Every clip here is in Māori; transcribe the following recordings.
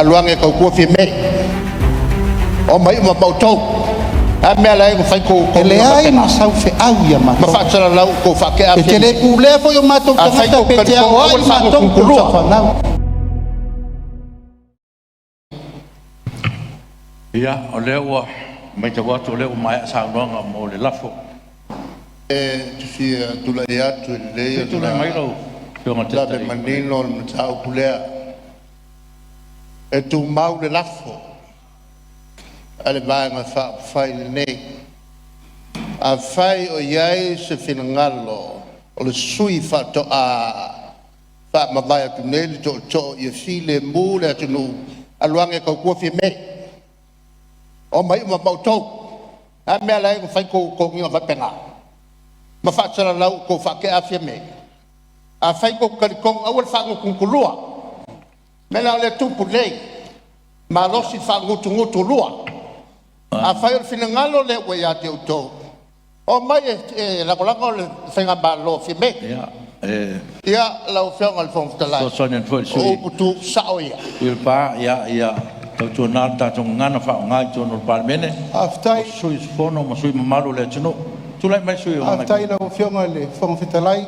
aluange kau kua fime o mai ma pautou a me ala ko fai ko ele ai ma sau fe au ia ma ma fa tsara lau ko fa ke a e tele pule fo yo matou tangata pe te o ai matou ko fa nau ia o le ua mai te watu le ua mai sa nonga mo le lafo si tula ia tu le tu le mai lo yo la de manino le tau pulea e tu mau le lafo ale vai ma fa fai le nei a fai o iai se finangalo o le sui fa to a fa ma vai tu nei to ye file mu le tu nu aluange ko ko fi me o mai ma pautou a me ala ko fai ko ngi va pena ma fa tsara lau ko fa ke a fi me a fai ko kalikong awal fa ko kulua me la le tu pulei ma lo si fa ngutu lua a fai o finangalo le we ya te to o mai la kolango le fenga ba lo fi me ia la o fianga al fong tala so sonen foi o tu saoia il pa ia to nata to ngana fa ngai to no parmene aftai sui fono mo sui malu le tino tu lai mai sui aftai la o fianga le fong fitalai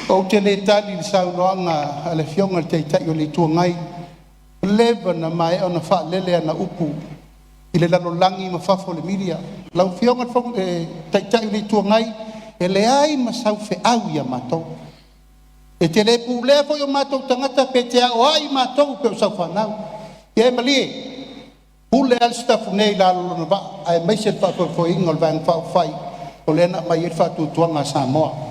o te le tali sau noanga ale fianga te tai o le tuangai leva na mai ona fa lele ana upu ile lalo langi ma fa fo le media lau fianga fong tai tai le tuangai ele ai ma sau fe au ia matou e te le pule fo yo matou tangata pe te o ai matou pe sau fa nau e mali pule al staff nei la lo ba ai mai se fa fo ingol van fa fai o le na mai fa tu tuanga Samoa